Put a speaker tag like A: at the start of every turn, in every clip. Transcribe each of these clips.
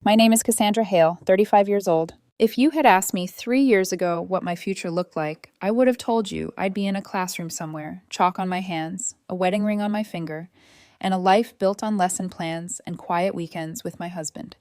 A: My name is Cassandra Hale, 35 years old. If you had asked me 3 years ago what my future looked like, I would have told you I'd be in a classroom somewhere, chalk on my hands, a wedding ring on my finger, and a life built on lesson plans and quiet weekends with my husband.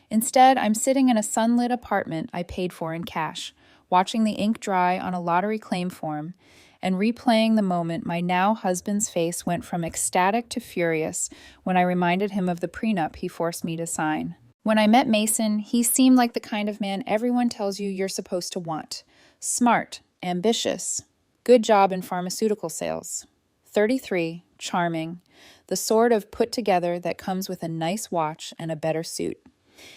A: Instead, I'm sitting in a sunlit apartment I paid for in cash, watching the ink dry on a lottery claim form and replaying the moment my now husband's face went from ecstatic to furious when I reminded him of the prenup he forced me to sign. When I met Mason, he seemed like the kind of man everyone tells you you're supposed to want. Smart, ambitious, good job in pharmaceutical sales. 33, charming, the sort of put together that comes with a nice watch and a better suit.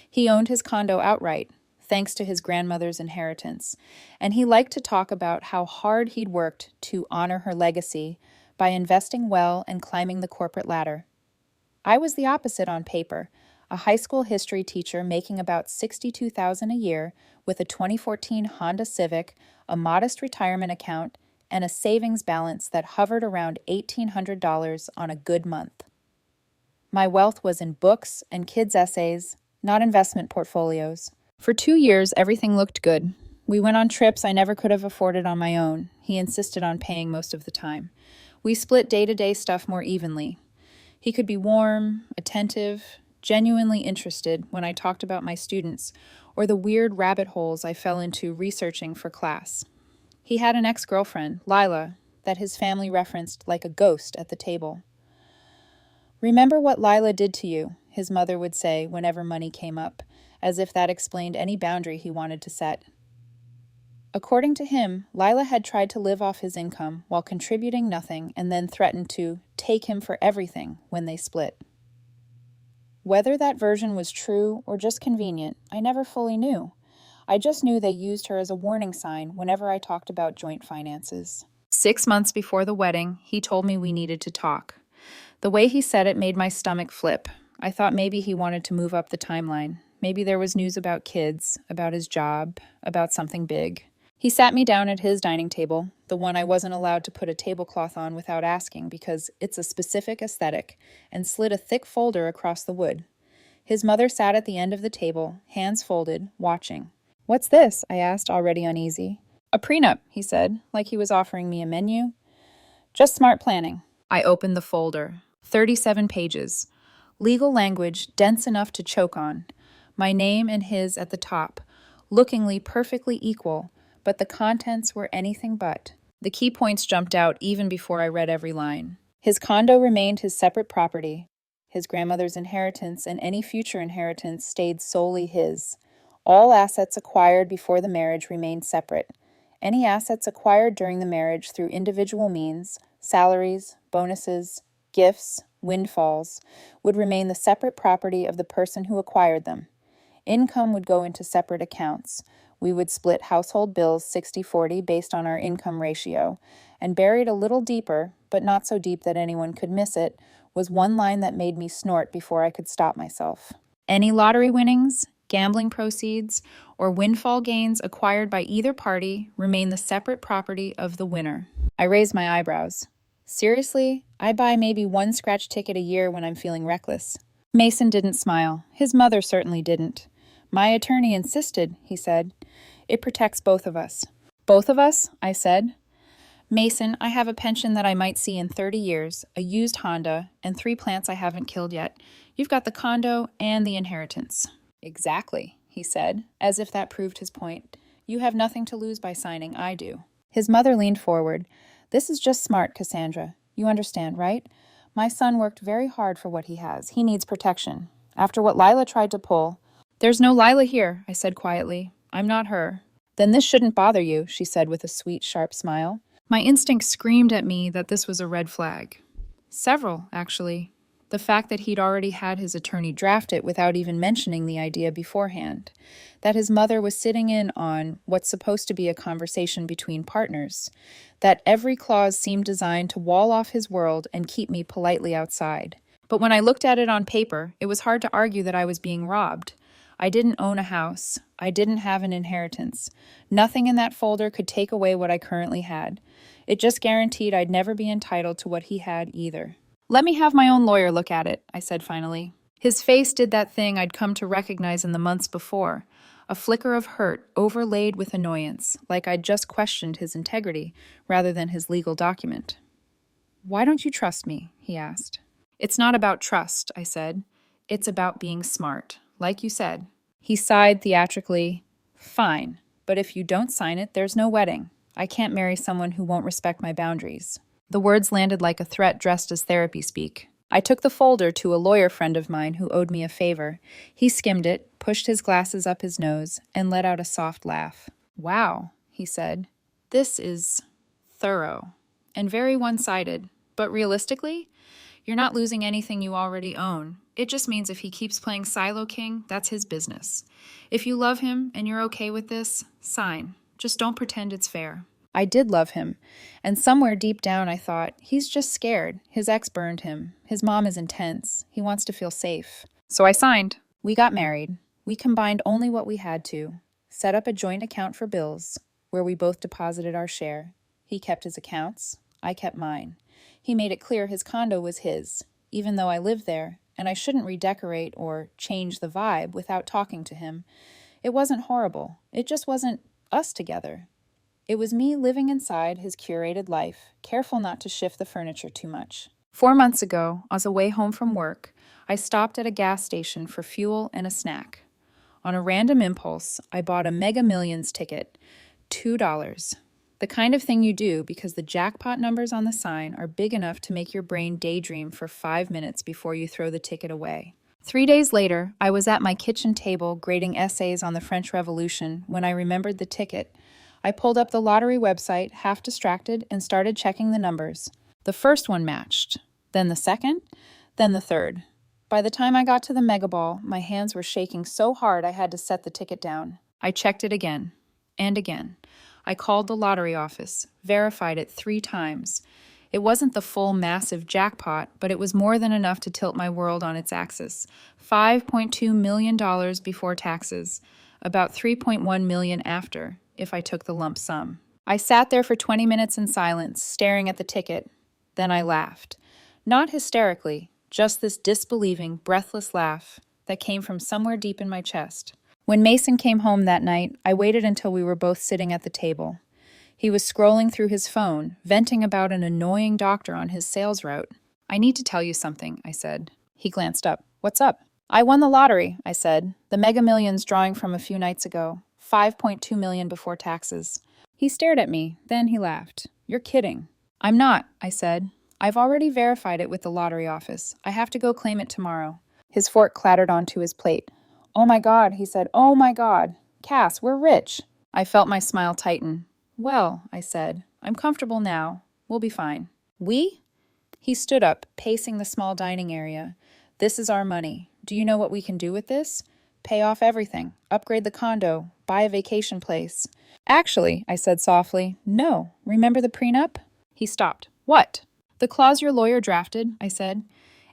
A: He owned his condo outright, thanks to his grandmother's inheritance, and he liked to talk about how hard he'd worked to honor her legacy by investing well and climbing the corporate ladder. I was the opposite on paper, a high school history teacher making about $62,000 a year with a 2014 Honda Civic, a modest retirement account, and a savings balance that hovered around $1,800 on a good month. My wealth was in books and kids' essays, not investment portfolios. For 2 years, everything looked good. We went on trips I never could have afforded on my own. He insisted on paying most of the time. We split day-to-day stuff more evenly. He could be warm, attentive, genuinely interested when I talked about my students or the weird rabbit holes I fell into researching for class. He had an ex-girlfriend, Lila, that his family referenced like a ghost at the table. "Remember what Lila did to you," his mother would say whenever money came up, as if that explained any boundary he wanted to set. According to him, Lila had tried to live off his income while contributing nothing and then threatened to take him for everything when they split. Whether that version was true or just convenient, I never fully knew. I just knew they used her as a warning sign whenever I talked about joint finances. 6 months before the wedding, he told me we needed to talk. The way he said it made my stomach flip. I thought maybe he wanted to move up the timeline. Maybe there was news about kids, about his job, about something big. He sat me down at his dining table, the one I wasn't allowed to put a tablecloth on without asking because it's a specific aesthetic, and slid a thick folder across the wood. His mother sat at the end of the table, hands folded, watching. "What's this?" I asked, already uneasy. "A prenup," he said, like he was offering me a menu. "Just smart planning." I opened the folder. 37 pages. Legal language dense enough to choke on. My name and his at the top, lookingly perfectly equal, but the contents were anything but. The key points jumped out even before I read every line. His condo remained his separate property. His grandmother's inheritance and any future inheritance stayed solely his. All assets acquired before the marriage remained separate. Any assets acquired during the marriage through individual means, salaries, bonuses, gifts, windfalls, would remain the separate property of the person who acquired them. Income would go into separate accounts. We would split household bills 60-40 based on our income ratio, and buried a little deeper, but not so deep that anyone could miss it, was one line that made me snort before I could stop myself. Any lottery winnings, gambling proceeds, or windfall gains acquired by either party remain the separate property of the winner. I raised my eyebrows. Seriously? I buy maybe one scratch ticket a year when I'm feeling reckless. Mason didn't smile. His mother certainly didn't. "My attorney insisted," he said. "It protects both of us." "Both of us?" I said. "Mason, I have a pension that I might see in 30 years, a used Honda, and 3 plants I haven't killed yet. You've got the condo and the inheritance." "Exactly," he said, as if that proved his point. "You have nothing to lose by signing, I do." His mother leaned forward. "This is just smart, Cassandra. You understand, right? My son worked very hard for what he has. He needs protection. After what Lila tried to pull—" "There's no Lila here," I said quietly. "I'm not her." "Then this shouldn't bother you," she said with a sweet, sharp smile. My instinct screamed at me that this was a red flag. Several, actually. The fact that he'd already had his attorney draft it without even mentioning the idea beforehand. That his mother was sitting in on what's supposed to be a conversation between partners. That every clause seemed designed to wall off his world and keep me politely outside. But when I looked at it on paper, it was hard to argue that I was being robbed. I didn't own a house. I didn't have an inheritance. Nothing in that folder could take away what I currently had. It just guaranteed I'd never be entitled to what he had either. "Let me have my own lawyer look at it," I said finally. His face did that thing I'd come to recognize in the months before, a flicker of hurt overlaid with annoyance, like I'd just questioned his integrity rather than his legal document. "Why don't you trust me?" he asked. "It's not about trust," I said. "It's about being smart, like you said." He sighed theatrically. "Fine, but if you don't sign it, there's no wedding. I can't marry someone who won't respect my boundaries." The words landed like a threat dressed as therapy speak. I took the folder to a lawyer friend of mine who owed me a favor. He skimmed it, pushed his glasses up his nose, and let out a soft laugh. "Wow," he said. "This is thorough and very one-sided. But realistically, you're not losing anything you already own. It just means if he keeps playing Silo King, that's his business. If you love him and you're okay with this, sign. Just don't pretend it's fair." I did love him, and somewhere deep down I thought, he's just scared. His ex burned him. His mom is intense. He wants to feel safe. So I signed. We got married. We combined only what we had to. Set up a joint account for bills, where we both deposited our share. He kept his accounts. I kept mine. He made it clear his condo was his, even though I lived there, and I shouldn't redecorate or change the vibe without talking to him. It wasn't horrible. It just wasn't us together. It was me living inside his curated life, careful not to shift the furniture too much. 4 months ago, on the way home from work, I stopped at a gas station for fuel and a snack. On a random impulse, I bought a Mega Millions ticket, $2. The kind of thing you do because the jackpot numbers on the sign are big enough to make your brain daydream for 5 minutes before you throw the ticket away. 3 days later, I was at my kitchen table grading essays on the French Revolution when I remembered the ticket. I pulled up the lottery website, half distracted, and started checking the numbers. The first one matched, then the second, then the third. By the time I got to the mega ball, my hands were shaking so hard I had to set the ticket down. I checked it again, and again. I called the lottery office, verified it 3 times. It wasn't the full massive jackpot, but it was more than enough to tilt my world on its axis. $5.2 million before taxes, about $3.1 million after, if I took the lump sum. I sat there for 20 minutes in silence, staring at the ticket. Then I laughed. Not hysterically, just this disbelieving, breathless laugh that came from somewhere deep in my chest. When Mason came home that night, I waited until we were both sitting at the table. He was scrolling through his phone, venting about an annoying doctor on his sales route. "I need to tell you something," I said. He glanced up. "What's up?" "I won the lottery," I said. "The Mega Millions drawing from a few nights ago. $5.2 million before taxes." He stared at me, then he laughed. "You're kidding." "I'm not," I said. "I've already verified it with the lottery office. I have to go claim it tomorrow." His fork clattered onto his plate. "Oh my God," he said. "Oh my God. Cass, we're rich." I felt my smile tighten. "Well," I said, "I'm comfortable now. We'll be fine." "We?" He stood up, pacing the small dining area. "This is our money. Do you know what we can do with this? Pay off everything, upgrade the condo, buy a vacation place." "Actually," I said softly, "no. Remember the prenup?" He stopped. "What?" "The clause your lawyer drafted," I said.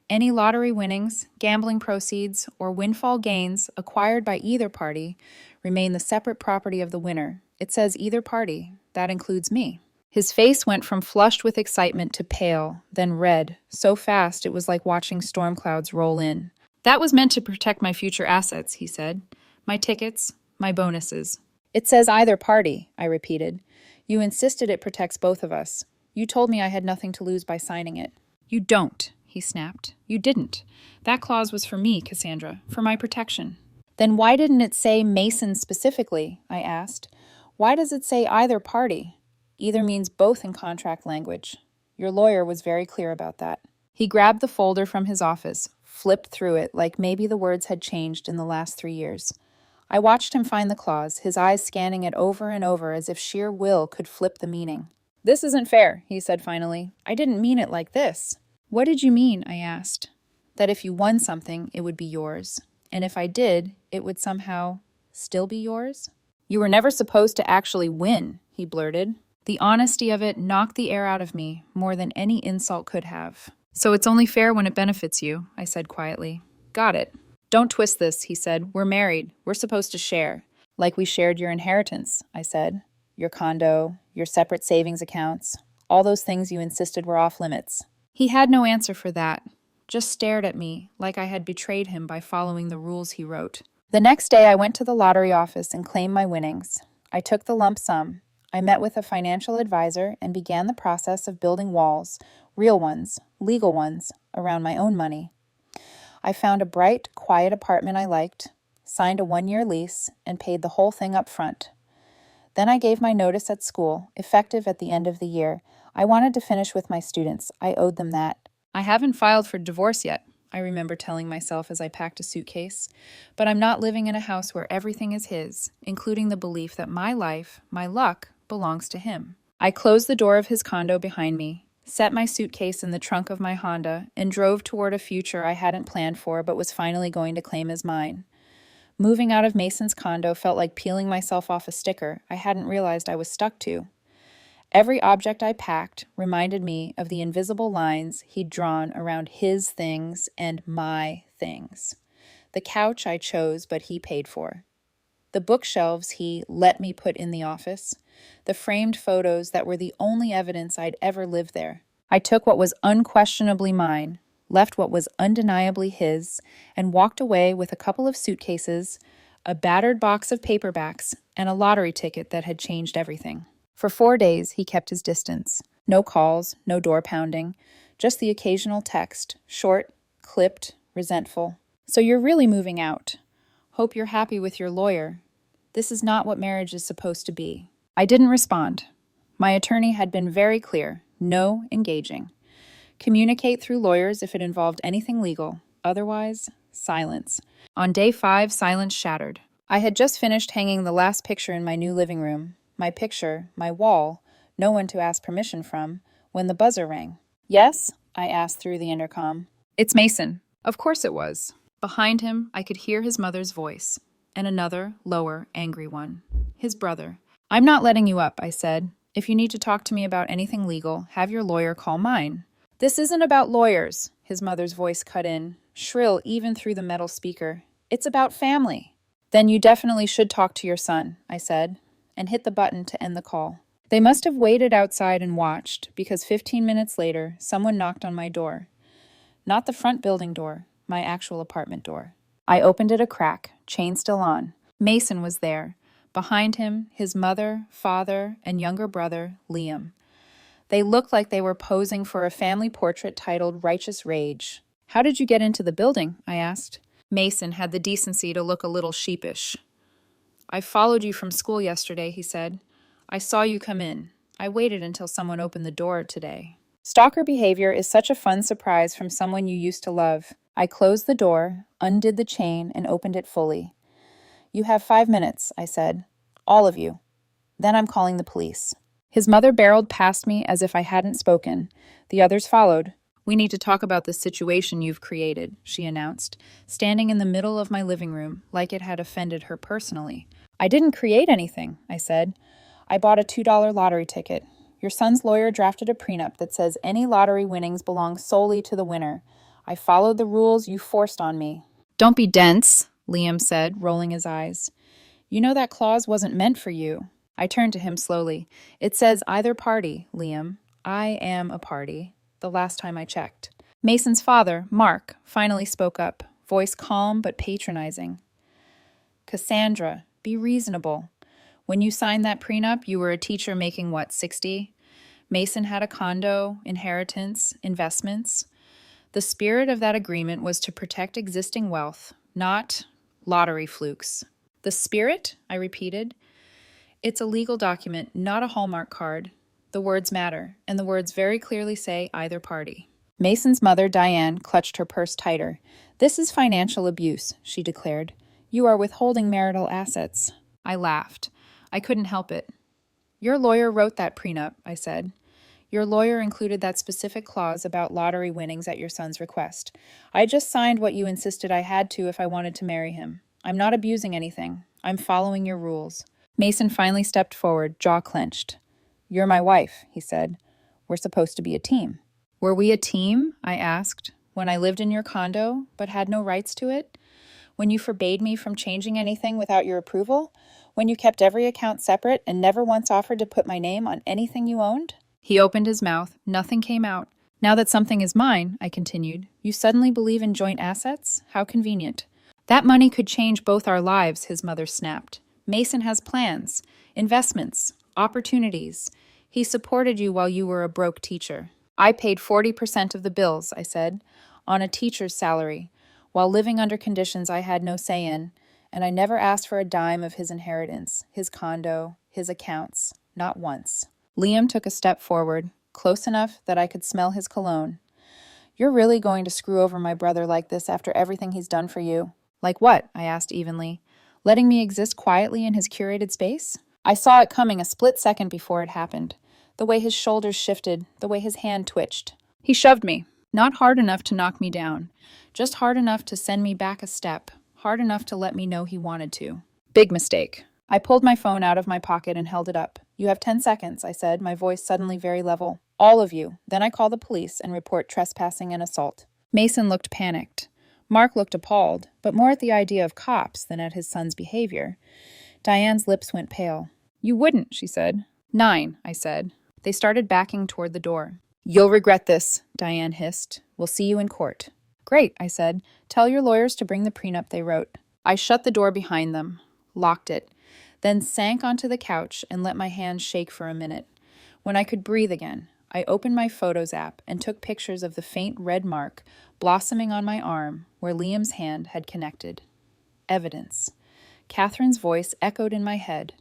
A: "Any lottery winnings, gambling proceeds, or windfall gains acquired by either party remain the separate property of the winner. It says either party. That includes me." His face went from flushed with excitement to pale, then red, so fast it was like watching storm clouds roll in. "That was meant to protect my future assets," he said. "My tickets, my bonuses." "It says either party," I repeated. "You insisted it protects both of us. You told me I had nothing to lose by signing it." "You don't," he snapped. "You didn't. That clause was for me, Cassandra, for my protection." "Then why didn't it say Mason specifically?" I asked. "Why does it say either party?" "Either means both in contract language. Your lawyer was very clear about that." He grabbed the folder from his office, flipped through it like maybe the words had changed in the last 3 years. I watched him find the clause, his eyes scanning it over and over as if sheer will could flip the meaning. "This isn't fair," he said finally. "I didn't mean it like this." "What did you mean?" I asked. "That if you won something, it would be yours. And if I did, it would somehow still be yours?" "You were never supposed to actually win," he blurted. The honesty of it knocked the air out of me more than any insult could have. "So it's only fair when it benefits you," I said quietly. "Got it." "Don't twist this," he said. "We're married. We're supposed to share." "Like we shared your inheritance," I said. "Your condo, your separate savings accounts, all those things you insisted were off limits." He had no answer for that, just stared at me like I had betrayed him by following the rules he wrote. The next day, I went to the lottery office and claimed my winnings. I took the lump sum. I met with a financial advisor and began the process of building walls, real ones, legal ones, around my own money. I found a bright, quiet apartment I liked, signed a 1-year lease, and paid the whole thing up front. Then I gave my notice at school, effective at the end of the year. I wanted to finish with my students. I owed them that. I haven't filed for divorce yet, I remember telling myself as I packed a suitcase. But I'm not living in a house where everything is his, including the belief that my life, my luck, belongs to him. I closed the door of his condo behind me, set my suitcase in the trunk of my Honda, and drove toward a future I hadn't planned for but was finally going to claim as mine. Moving out of Mason's condo felt like peeling myself off a sticker I hadn't realized I was stuck to. Every object I packed reminded me of the invisible lines he'd drawn around his things and my things. The couch I chose but he paid for. The bookshelves he let me put in the office. The framed photos that were the only evidence I'd ever lived there. I took what was unquestionably mine, left what was undeniably his, and walked away with a couple of suitcases, a battered box of paperbacks, and a lottery ticket that had changed everything. For 4 days, he kept his distance. No calls, no door pounding, just the occasional text, short, clipped, resentful. So you're really moving out. Hope you're happy with your lawyer. This is not what marriage is supposed to be. I didn't respond. My attorney had been very clear. No engaging. Communicate through lawyers if it involved anything legal. Otherwise, silence. On day 5, silence shattered. I had just finished hanging the last picture in my new living room. My picture, my wall, no one to ask permission from, when the buzzer rang. Yes? I asked through the intercom. It's Mason. Of course it was. Behind him, I could hear his mother's voice, and another, lower, angry one. His brother. I'm not letting you up, I said. If you need to talk to me about anything legal, have your lawyer call mine. This isn't about lawyers, his mother's voice cut in, shrill even through the metal speaker. It's about family. Then you definitely should talk to your son, I said, and hit the button to end the call. They must have waited outside and watched, because 15 minutes later, someone knocked on my door. Not the front building door, my actual apartment door. I opened it a crack, chain still on. Mason was there. Behind him, his mother, father, and younger brother, Liam. They looked like they were posing for a family portrait titled Righteous Rage. How did you get into the building? I asked. Mason had the decency to look a little sheepish. I followed you from school yesterday, he said. I saw you come in. I waited until someone opened the door today. Stalker behavior is such a fun surprise from someone you used to love. I closed the door, undid the chain, and opened it fully. You have 5 minutes, I said. All of you. Then I'm calling the police. His mother barreled past me as if I hadn't spoken. The others followed. We need to talk about the situation you've created, she announced, standing in the middle of my living room, like it had offended her personally. I didn't create anything, I said. I bought a $2 lottery ticket. Your son's lawyer drafted a prenup that says any lottery winnings belong solely to the winner. I followed the rules you forced on me. Don't be dense, Liam said, rolling his eyes. You know that clause wasn't meant for you. I turned to him slowly. It says either party, Liam. I am a party. The last time I checked. Mason's father, Mark, finally spoke up, voice calm but patronizing. Cassandra, be reasonable. When you signed that prenup, you were a teacher making what, 60? Mason had a condo, inheritance, investments. The spirit of that agreement was to protect existing wealth, not lottery flukes. The spirit? I repeated. It's a legal document, not a Hallmark card. The words matter, and the words very clearly say either party. Mason's mother, Diane, clutched her purse tighter. This is financial abuse, she declared. You are withholding marital assets. I laughed. I couldn't help it. Your lawyer wrote that prenup, I said. Your lawyer included that specific clause about lottery winnings at your son's request. I just signed what you insisted I had to if I wanted to marry him. I'm not abusing anything. I'm following your rules. Mason finally stepped forward, jaw clenched. You're my wife, he said. We're supposed to be a team. Were we a team? I asked. When I lived in your condo, but had no rights to it? When you forbade me from changing anything without your approval? When you kept every account separate and never once offered to put my name on anything you owned? He opened his mouth. Nothing came out. Now that something is mine, I continued, you suddenly believe in joint assets? How convenient. That money could change both our lives, his mother snapped. Mason has plans, investments, opportunities. He supported you while you were a broke teacher. I paid 40% of the bills, I said, on a teacher's salary, while living under conditions I had no say in, and I never asked for a dime of his inheritance, his condo, his accounts, not once. Liam took a step forward, close enough that I could smell his cologne. You're really going to screw over my brother like this after everything he's done for you? Like what? I asked evenly. Letting me exist quietly in his curated space? I saw it coming a split second before it happened. The way his shoulders shifted, the way his hand twitched. He shoved me, not hard enough to knock me down, just hard enough to send me back a step, hard enough to let me know he wanted to. Big mistake. I pulled my phone out of my pocket and held it up. You have 10 seconds, I said, my voice suddenly very level. All of you. Then I call the police and report trespassing and assault. Mason looked panicked. Mark looked appalled, but more at the idea of cops than at his son's behavior. Diane's lips went pale. You wouldn't, she said. 9, I said. They started backing toward the door. You'll regret this, Diane hissed. We'll see you in court. Great, I said. Tell your lawyers to bring the prenup they wrote. I shut the door behind them, locked it, then sank onto the couch and let my hands shake for a minute. When I could breathe again, I opened my Photos app and took pictures of the faint red mark blossoming on my arm where Liam's hand had connected. Evidence. Catherine's voice echoed in my head.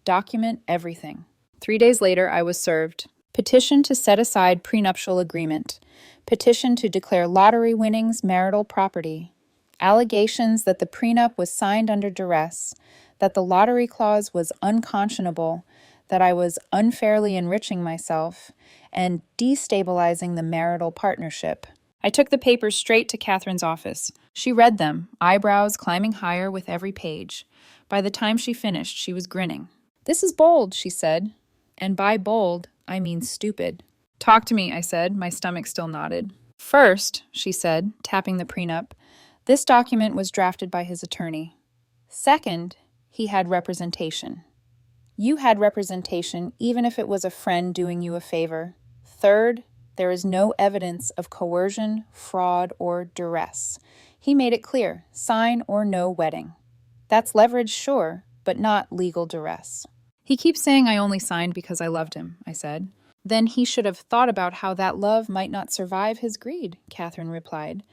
A: Document everything. 3 days later, I was served. Petition to set aside prenuptial agreement. Petition to declare lottery winnings marital property. Allegations that the prenup was signed under duress, that the lottery clause was unconscionable, that I was unfairly enriching myself, and destabilizing the marital partnership. I took the papers straight to Catherine's office. She read them, eyebrows climbing higher with every page. By the time she finished, she was grinning. This is bold, she said. And by bold, I mean stupid. Talk to me, I said, my stomach still knotted. First, she said, tapping the prenup, this document was drafted by his attorney. Second, he had representation. You had representation even if it was a friend doing you a favor. Third, there is no evidence of coercion, fraud, or duress. He made it clear, sign or no wedding. That's leverage, sure, but not legal duress. He keeps saying I only signed because I loved him, I said. Then he should have thought about how that love might not survive his greed, Catherine replied.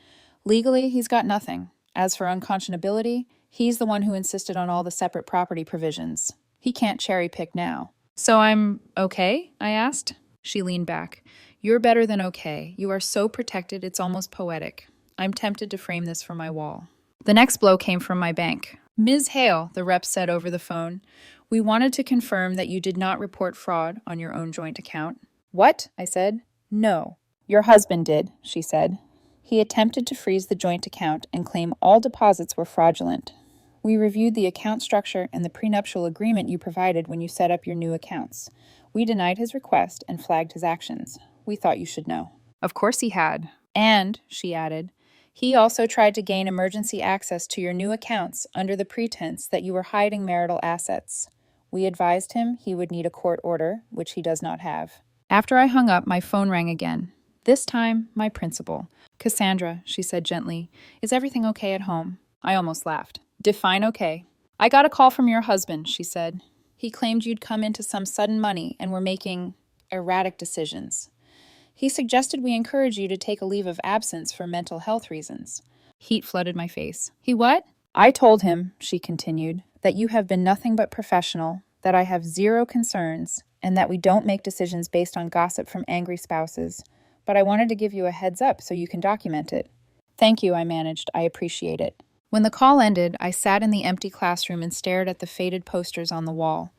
A: Legally, he's got nothing. As for unconscionability, he's the one who insisted on all the separate property provisions. He can't cherry pick now. So I'm okay? I asked. She leaned back. You're better than okay. You are so protected, it's almost poetic. I'm tempted to frame this for my wall. The next blow came from my bank. Ms. Hale, the rep said over the phone, we wanted to confirm that you did not report fraud on your own joint account. What? I said. No. Your husband did, she said. He attempted to freeze the joint account and claim all deposits were fraudulent. We reviewed the account structure and the prenuptial agreement you provided when you set up your new accounts. We denied his request and flagged his actions. We thought you should know. Of course he had. And, she added, he also tried to gain emergency access to your new accounts under the pretense that you were hiding marital assets. We advised him he would need a court order, which he does not have. After I hung up, my phone rang again. This time, my principal. Cassandra, she said gently, is everything okay at home? I almost laughed. Define okay. I got a call from your husband, she said. He claimed you'd come into some sudden money and were making erratic decisions. He suggested we encourage you to take a leave of absence for mental health reasons. Heat flooded my face. He what? I told him, she continued, that you have been nothing but professional, that I have zero concerns, and that we don't make decisions based on gossip from angry spouses. But I wanted to give you a heads up so you can document it. Thank you, I managed. I appreciate it. When the call ended, I sat in the empty classroom and stared at the faded posters on the wall.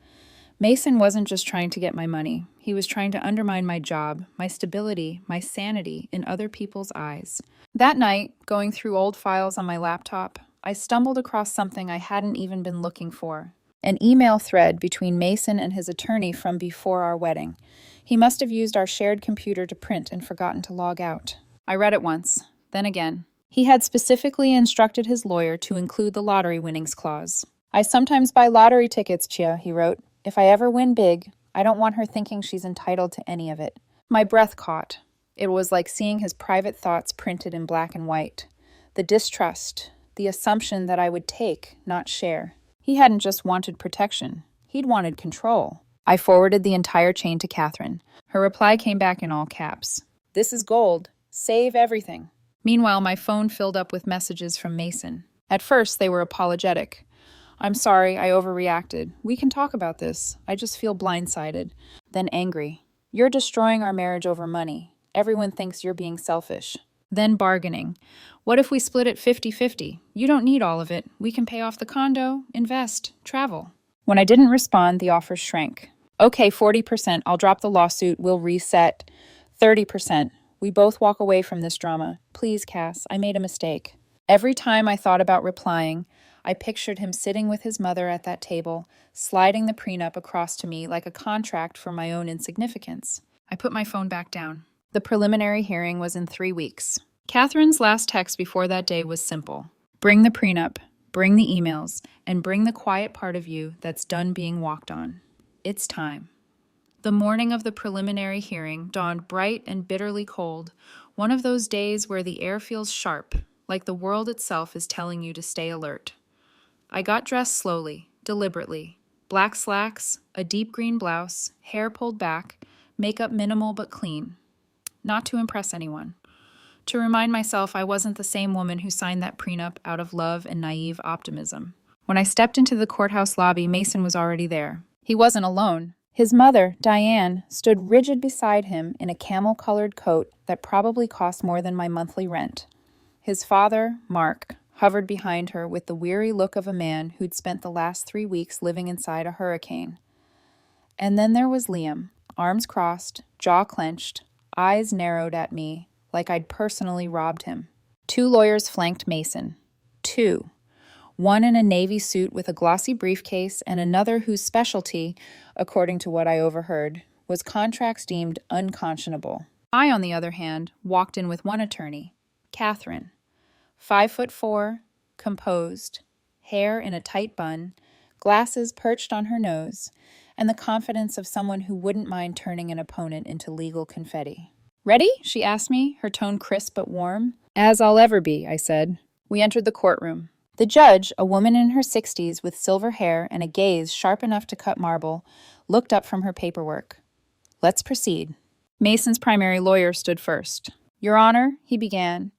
A: Mason wasn't just trying to get my money. He was trying to undermine my job, my stability, my sanity in other people's eyes. That night, going through old files on my laptop, I stumbled across something I hadn't even been looking for. An email thread between Mason and his attorney from before our wedding. He must have used our shared computer to print and forgotten to log out. I read it once, then again. He had specifically instructed his lawyer to include the lottery winnings clause. I sometimes buy lottery tickets, Chia, he wrote. If I ever win big, I don't want her thinking she's entitled to any of it. My breath caught. It was like seeing his private thoughts printed in black and white. The distrust, the assumption that I would take, not share. He hadn't just wanted protection. He'd wanted control. I forwarded the entire chain to Catherine. Her reply came back in all caps. "This is gold. Save everything." Meanwhile, my phone filled up with messages from Mason. At first, they were apologetic. "I'm sorry, I overreacted. We can talk about this. I just feel blindsided." Then angry. "You're destroying our marriage over money. Everyone thinks you're being selfish." Then bargaining. "What if we split it 50-50? You don't need all of it. We can pay off the condo, invest, travel." When I didn't respond, the offer shrank. "Okay, 40%. I'll drop the lawsuit. We'll reset. 30%. We both walk away from this drama. Please, Cass, I made a mistake." Every time I thought about replying, I pictured him sitting with his mother at that table, sliding the prenup across to me like a contract for my own insignificance. I put my phone back down. The preliminary hearing was in 3 weeks. Catherine's last text before that day was simple. "Bring the prenup, bring the emails, and bring the quiet part of you that's done being walked on. It's time." The morning of the preliminary hearing dawned bright and bitterly cold, one of those days where the air feels sharp, like the world itself is telling you to stay alert. I got dressed slowly, deliberately. Black slacks, a deep green blouse, hair pulled back, makeup minimal but clean. Not to impress anyone. To remind myself I wasn't the same woman who signed that prenup out of love and naive optimism. When I stepped into the courthouse lobby, Mason was already there. He wasn't alone. His mother, Diane, stood rigid beside him in a camel-colored coat that probably cost more than my monthly rent. His father, Mark, hovered behind her with the weary look of a man who'd spent the last 3 weeks living inside a hurricane. And then there was Liam, arms crossed, jaw clenched, eyes narrowed at me like I'd personally robbed him. 2 lawyers flanked Mason. 2. One in a navy suit with a glossy briefcase and another whose specialty, according to what I overheard, was contracts deemed unconscionable. I, on the other hand, walked in with one attorney, Catherine. 5'4", composed, hair in a tight bun, glasses perched on her nose, and the confidence of someone who wouldn't mind turning an opponent into legal confetti. "Ready?" she asked me, her tone crisp but warm. "As I'll ever be," I said. We entered the courtroom. The judge, a woman in her 60s with silver hair and a gaze sharp enough to cut marble, looked up from her paperwork. "Let's proceed." Mason's primary lawyer stood first. "Your Honor," he began,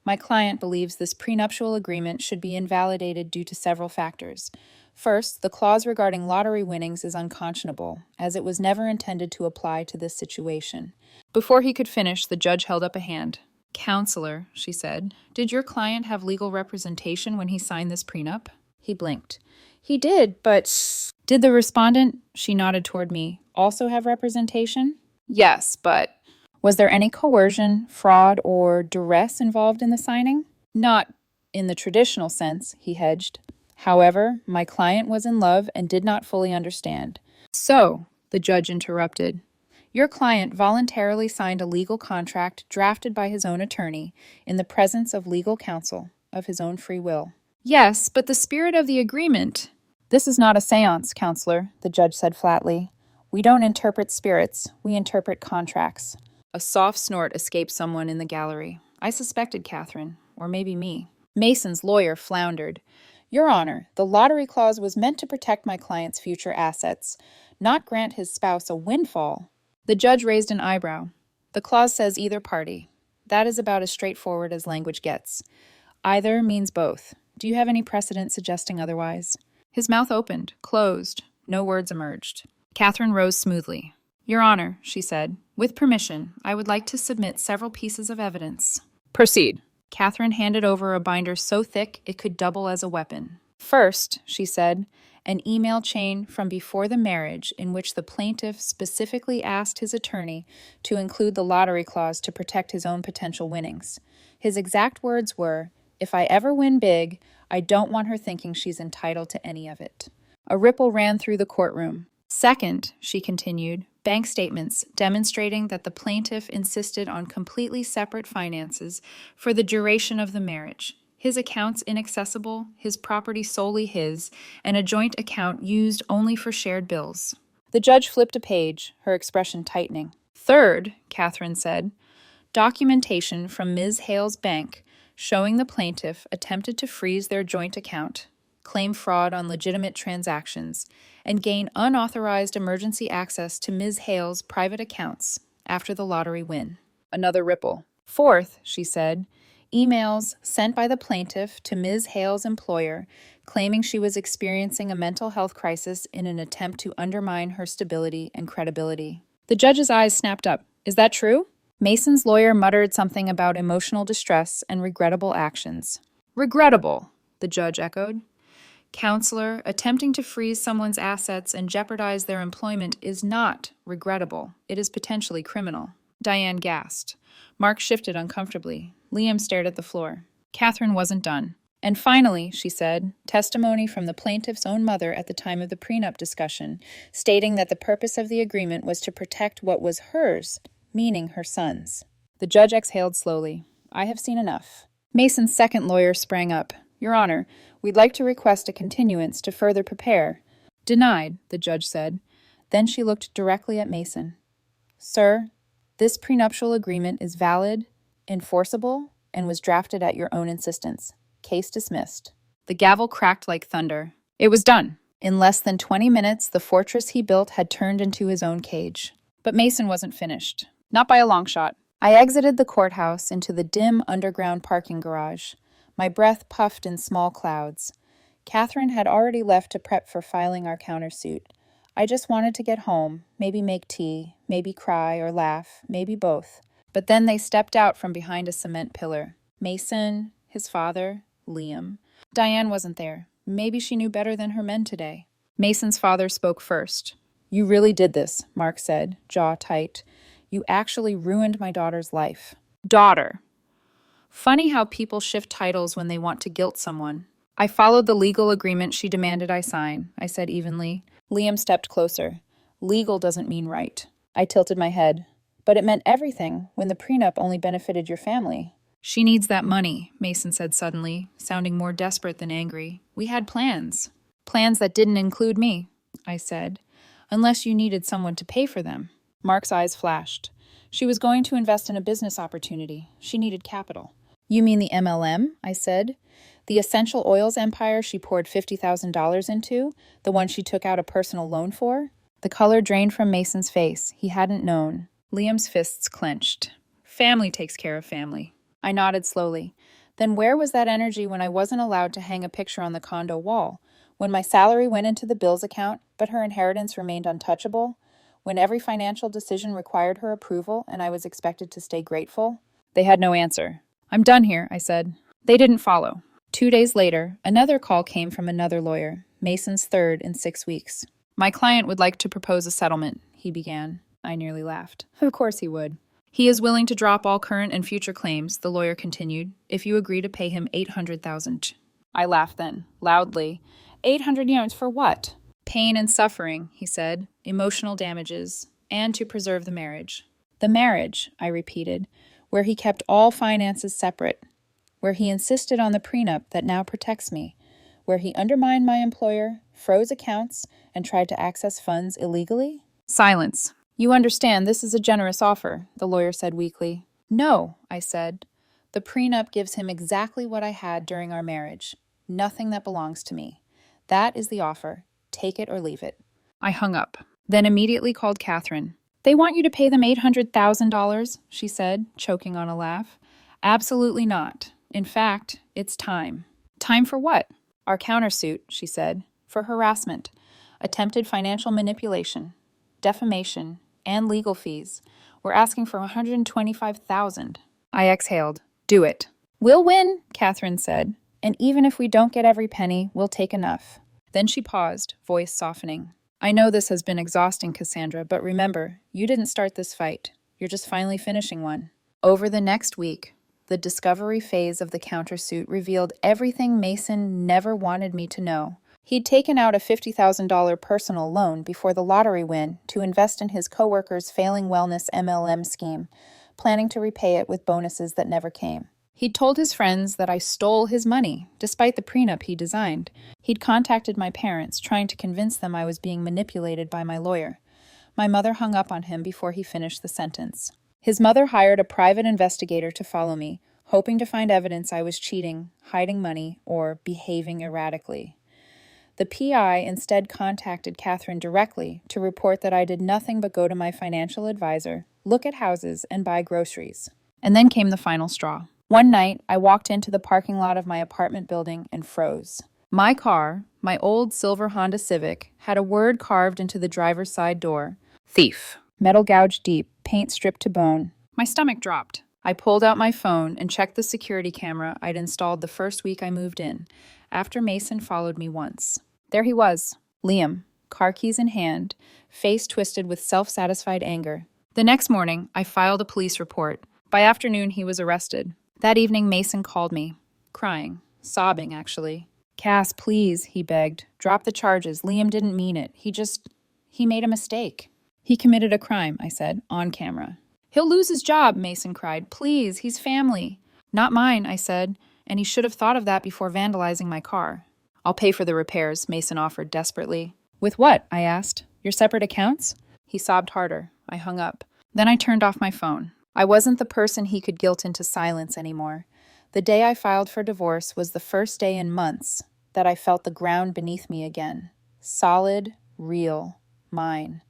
A: "my client believes this prenuptial agreement should be invalidated due to several factors. First, the clause regarding lottery winnings is unconscionable, as it was never intended to apply to this situation." Before he could finish, the judge held up a hand. "Counselor," she said, "did your client have legal representation when he signed this prenup?" He blinked. "He did, but—" "Did the respondent," she nodded toward me, "also have representation?" "Yes, but—" "Was there any coercion, fraud, or duress involved in the signing?" "Not in the traditional sense," he hedged. "However, my client was in love and did not fully understand." "So," the judge interrupted, "your client voluntarily signed a legal contract drafted by his own attorney, in the presence of legal counsel, of his own free will." "Yes, but the spirit of the agreement—" "This is not a seance, counselor," the judge said flatly. "We don't interpret spirits, we interpret contracts." A soft snort escaped someone in the gallery. I suspected Catherine, or maybe me. Mason's lawyer floundered. "Your Honor, the lottery clause was meant to protect my client's future assets, not grant his spouse a windfall." The judge raised an eyebrow. "The clause says either party. That is about as straightforward as language gets. Either means both. Do you have any precedent suggesting otherwise?" His mouth opened, closed. No words emerged. Catherine rose smoothly. "Your Honor," she said, "with permission, I would like to submit several pieces of evidence." "Proceed." Catherine handed over a binder so thick it could double as a weapon. "First," she said, "an email chain from before the marriage in which the plaintiff specifically asked his attorney to include the lottery clause to protect his own potential winnings. His exact words were, 'If I ever win big, I don't want her thinking she's entitled to any of it.'" A ripple ran through the courtroom. "Second," she continued, "bank statements demonstrating that the plaintiff insisted on completely separate finances for the duration of the marriage. His accounts inaccessible, his property solely his, and a joint account used only for shared bills." The judge flipped a page, her expression tightening. "Third," Catherine said, Documentation from Ms. Hale's bank showing the plaintiff attempted to freeze their joint account, claim fraud on legitimate transactions, and gain unauthorized emergency access to Ms. Hale's private accounts after the lottery win. Another ripple. Fourth, she said, emails sent by the plaintiff to Ms. Hale's employer claiming she was experiencing a mental health crisis in an attempt to undermine her stability and credibility. The judge's eyes snapped up. Is that true? Mason's lawyer muttered something about emotional distress and regrettable actions. Regrettable, the judge echoed. Counselor, attempting to freeze someone's assets and jeopardize their employment is not regrettable. It is potentially criminal. Diane gasped. Mark shifted uncomfortably. Liam stared at the floor. Catherine wasn't done. And finally, she said, testimony from the plaintiff's own mother at the time of the prenup discussion, stating that the purpose of the agreement was to protect what was hers, meaning her son's. The judge exhaled slowly. I have seen enough. Mason's second lawyer sprang up. Your Honor, we'd like to request a continuance to further prepare. Denied, the judge said. Then she looked directly at Mason. Sir, this prenuptial agreement is valid, enforceable, and was drafted at your own insistence. Case dismissed. The gavel cracked like thunder. It was done. In less than 20 minutes, the fortress he built had turned into his own cage. But Mason wasn't finished. Not by a long shot. I exited the courthouse into the dim underground parking garage. My breath puffed in small clouds. Catherine had already left to prep for filing our countersuit. I just wanted to get home, maybe make tea, maybe cry or laugh, maybe both. But then they stepped out from behind a cement pillar. Mason, his father, Liam. Diane wasn't there. Maybe she knew better than her men today. Mason's father spoke first. You really did this, Mark said, jaw tight. You actually ruined my daughter's life. Daughter. Funny how people shift titles when they want to guilt someone. I followed the legal agreement she demanded I sign, I said evenly. Liam stepped closer. Legal doesn't mean right. I tilted my head. But it meant everything when the prenup only benefited your family. She needs that money, Mason said suddenly, sounding more desperate than angry. We had plans. Plans that didn't include me, I said. Unless you needed someone to pay for them. Mark's eyes flashed. She was going to invest in a business opportunity. She needed capital. You mean the MLM? I said. The essential oils empire she poured $50,000 into? The one she took out a personal loan for? The color drained from Mason's face. He hadn't known. Liam's fists clenched. Family takes care of family. I nodded slowly. Then where was that energy when I wasn't allowed to hang a picture on the condo wall? When my salary went into the bills account, but her inheritance remained untouchable? When every financial decision required her approval and I was expected to stay grateful? They had no answer. I'm done here, I said. They didn't follow. 2 days later, another call came from another lawyer, Mason's third in 6 weeks. My client would like to propose a settlement, he began. I nearly laughed. Of course he would. He is willing to drop all current and future claims, the lawyer continued, if you agree to pay him $800,000. I laughed then, loudly. 800 euros for what? Pain and suffering, he said, emotional damages, and to preserve the marriage. The marriage, I repeated, where he kept all finances separate, where he insisted on the prenup that now protects me, where he undermined my employer, froze accounts, and tried to access funds illegally? Silence. You understand this is a generous offer, the lawyer said weakly. No, I said. The prenup gives him exactly what I had during our marriage. Nothing that belongs to me. That is the offer. Take it or leave it. I hung up, then immediately called Catherine. They want you to pay them $800,000, she said, choking on a laugh. Absolutely not. In fact, it's time. Time for what? Our countersuit, she said, for harassment, attempted financial manipulation, defamation, and legal fees. We're asking for $125,000. I exhaled. Do it. We'll win, Catherine said. And even if we don't get every penny, we'll take enough. Then she paused, voice softening. I know this has been exhausting, Cassandra, but remember, you didn't start this fight. You're just finally finishing one. Over the next week, the discovery phase of the countersuit revealed everything Mason never wanted me to know. He'd taken out a $50,000 personal loan before the lottery win to invest in his coworker's failing wellness MLM scheme, planning to repay it with bonuses that never came. He'd told his friends that I stole his money, despite the prenup he designed. He'd contacted my parents, trying to convince them I was being manipulated by my lawyer. My mother hung up on him before he finished the sentence. His mother hired a private investigator to follow me, hoping to find evidence I was cheating, hiding money, or behaving erratically. The PI instead contacted Catherine directly to report that I did nothing but go to my financial advisor, look at houses, and buy groceries. And then came the final straw. One night, I walked into the parking lot of my apartment building and froze. My car, my old silver Honda Civic, had a word carved into the driver's side door. Thief. Metal gouged deep, paint stripped to bone. My stomach dropped. I pulled out my phone and checked the security camera I'd installed the first week I moved in, after Mason followed me once. There he was, Liam, car keys in hand, face twisted with self-satisfied anger. The next morning, I filed a police report. By afternoon, he was arrested. That evening, Mason called me, crying, sobbing, actually. Cass, please, he begged. Drop the charges. Liam didn't mean it. He made a mistake. He committed a crime, I said, on camera. He'll lose his job, Mason cried. Please, he's family. Not mine, I said, and he should have thought of that before vandalizing my car. I'll pay for the repairs, Mason offered desperately. With what? I asked. Your separate accounts? He sobbed harder. I hung up. Then I turned off my phone. I wasn't the person he could guilt into silence anymore. The day I filed for divorce was the first day in months that I felt the ground beneath me again. Solid, real, mine.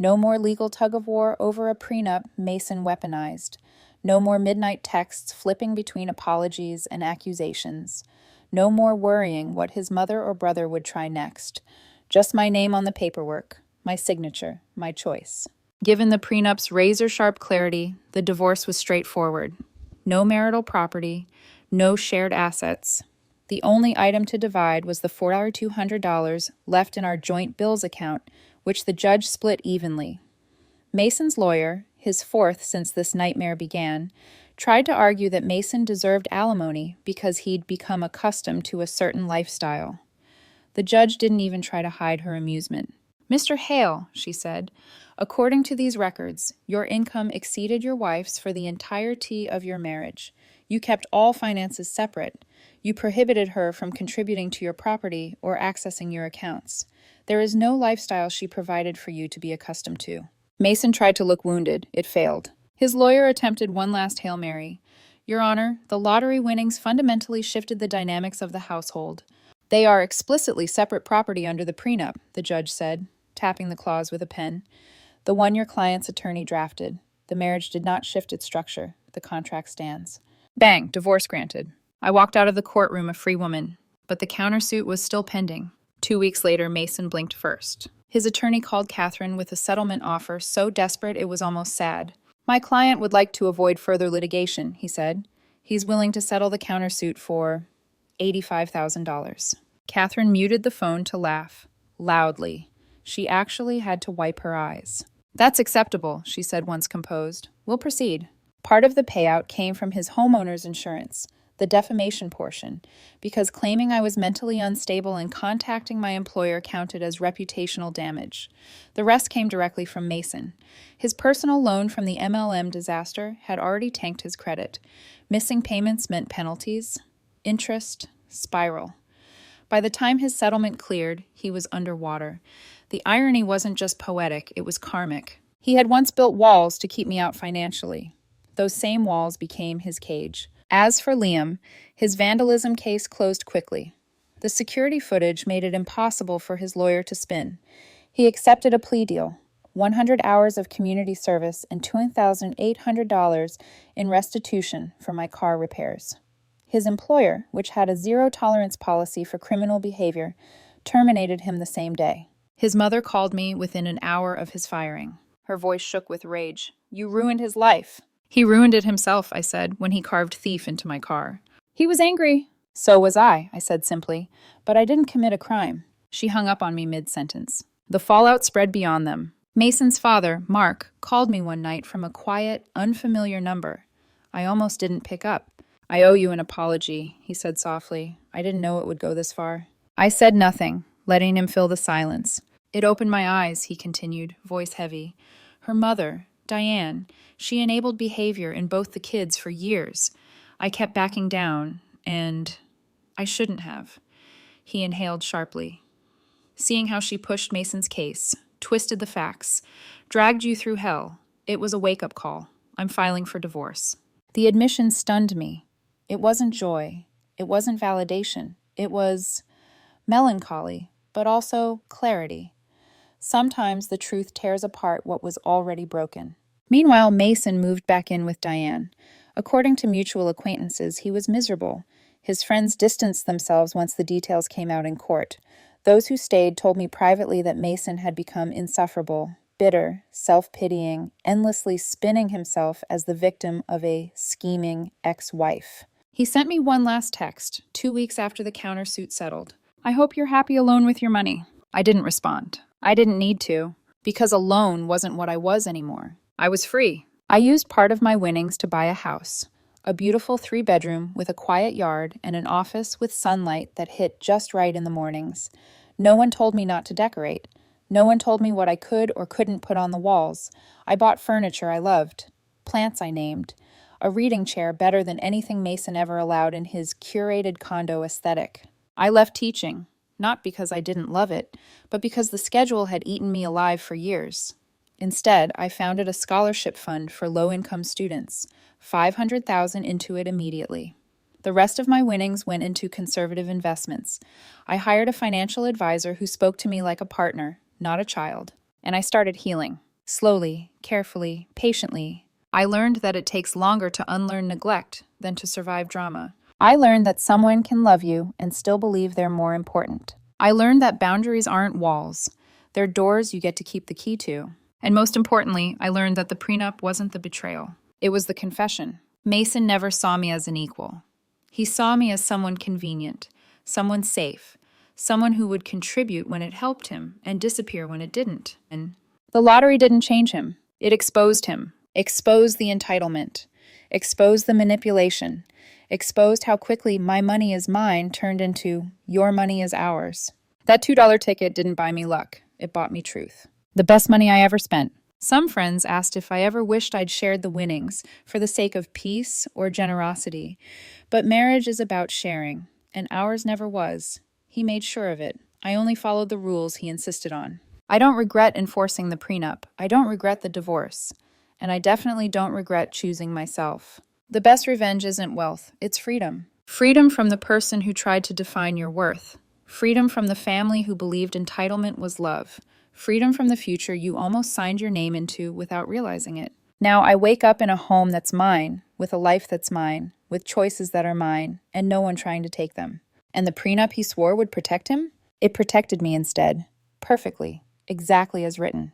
A: No more legal tug-of-war over a prenup Mason weaponized. No more midnight texts flipping between apologies and accusations. No more worrying what his mother or brother would try next. Just my name on the paperwork, my signature, my choice. Given the prenup's razor-sharp clarity, the divorce was straightforward. No marital property, no shared assets. The only item to divide was the $4,200 left in our joint bills account, which the judge split evenly. Mason's lawyer, his fourth since this nightmare began, tried to argue that Mason deserved alimony because he'd become accustomed to a certain lifestyle. The judge didn't even try to hide her amusement. Mr. Hale, she said, according to these records, your income exceeded your wife's for the entirety of your marriage. You kept all finances separate. You prohibited her from contributing to your property or accessing your accounts. There is no lifestyle she provided for you to be accustomed to. Mason tried to look wounded. It failed. His lawyer attempted one last Hail Mary. Your Honor, the lottery winnings fundamentally shifted the dynamics of the household. They are explicitly separate property under the prenup, the judge said, tapping the clause with a pen. The one your client's attorney drafted. The marriage did not shift its structure. The contract stands. Bang, divorce granted. I walked out of the courtroom a free woman, but the countersuit was still pending. 2 weeks later, Mason blinked first. His attorney called Catherine with a settlement offer so desperate it was almost sad. My client would like to avoid further litigation, he said. He's willing to settle the countersuit for $85,000. Catherine muted the phone to laugh, loudly. She actually had to wipe her eyes. That's acceptable, she said once composed. We'll proceed. Part of the payout came from his homeowner's insurance, the defamation portion, because claiming I was mentally unstable and contacting my employer counted as reputational damage. The rest came directly from Mason. His personal loan from the MLM disaster had already tanked his credit. Missing payments meant penalties, interest, spiral. By the time his settlement cleared, he was underwater. The irony wasn't just poetic, it was karmic. He had once built walls to keep me out financially. Those same walls became his cage. As for Liam, his vandalism case closed quickly. The security footage made it impossible for his lawyer to spin. He accepted a plea deal, 100 hours of community service and $2,800 in restitution for my car repairs. His employer, which had a zero-tolerance policy for criminal behavior, terminated him the same day. His mother called me within an hour of his firing. Her voice shook with rage. You ruined his life. He ruined it himself, I said, when he carved thief into my car. He was angry. So was I said simply, but I didn't commit a crime. She hung up on me mid-sentence. The fallout spread beyond them. Mason's father, Mark, called me one night from a quiet, unfamiliar number. I almost didn't pick up. I owe you an apology, he said softly. I didn't know it would go this far. I said nothing, letting him fill the silence. It opened my eyes, he continued, voice heavy. Her mother, Diane, she enabled behavior in both the kids for years. I kept backing down, and I shouldn't have. He inhaled sharply. Seeing how she pushed Mason's case, twisted the facts, dragged you through hell, it was a wake-up call. I'm filing for divorce. The admission stunned me. It wasn't joy. It wasn't validation. It was melancholy, but also clarity. Sometimes the truth tears apart what was already broken. Meanwhile, Mason moved back in with Diane. According to mutual acquaintances, he was miserable. His friends distanced themselves once the details came out in court. Those who stayed told me privately that Mason had become insufferable, bitter, self-pitying, endlessly spinning himself as the victim of a scheming ex-wife. He sent me one last text, 2 weeks after the countersuit settled. "I hope you're happy alone with your money." I didn't respond. I didn't need to, because alone wasn't what I was anymore. I was free. I used part of my winnings to buy a house, a beautiful 3-bedroom with a quiet yard and an office with sunlight that hit just right in the mornings. No one told me not to decorate. No one told me what I could or couldn't put on the walls. I bought furniture I loved, plants I named, a reading chair better than anything Mason ever allowed in his curated condo aesthetic. I left teaching, not because I didn't love it, but because the schedule had eaten me alive for years. Instead, I founded a scholarship fund for low-income students, $500,000 into it immediately. The rest of my winnings went into conservative investments. I hired a financial advisor who spoke to me like a partner, not a child, and I started healing. Slowly, carefully, patiently. I learned that it takes longer to unlearn neglect than to survive drama. I learned that someone can love you and still believe they're more important. I learned that boundaries aren't walls. They're doors you get to keep the key to. And most importantly, I learned that the prenup wasn't the betrayal. It was the confession. Mason never saw me as an equal. He saw me as someone convenient, someone safe, someone who would contribute when it helped him and disappear when it didn't. And the lottery didn't change him. It exposed him, exposed the entitlement, exposed the manipulation, exposed how quickly my money is mine turned into your money is ours. That $2 ticket didn't buy me luck. It bought me truth. The best money I ever spent. Some friends asked if I ever wished I'd shared the winnings for the sake of peace or generosity. But marriage is about sharing, and ours never was. He made sure of it. I only followed the rules he insisted on. I don't regret enforcing the prenup. I don't regret the divorce. And I definitely don't regret choosing myself. The best revenge isn't wealth, it's freedom. Freedom from the person who tried to define your worth. Freedom from the family who believed entitlement was love. Freedom from the future you almost signed your name into without realizing it. Now I wake up in a home that's mine, with a life that's mine, with choices that are mine, and no one trying to take them. And the prenup he swore would protect him? It protected me instead. Perfectly. Exactly as written.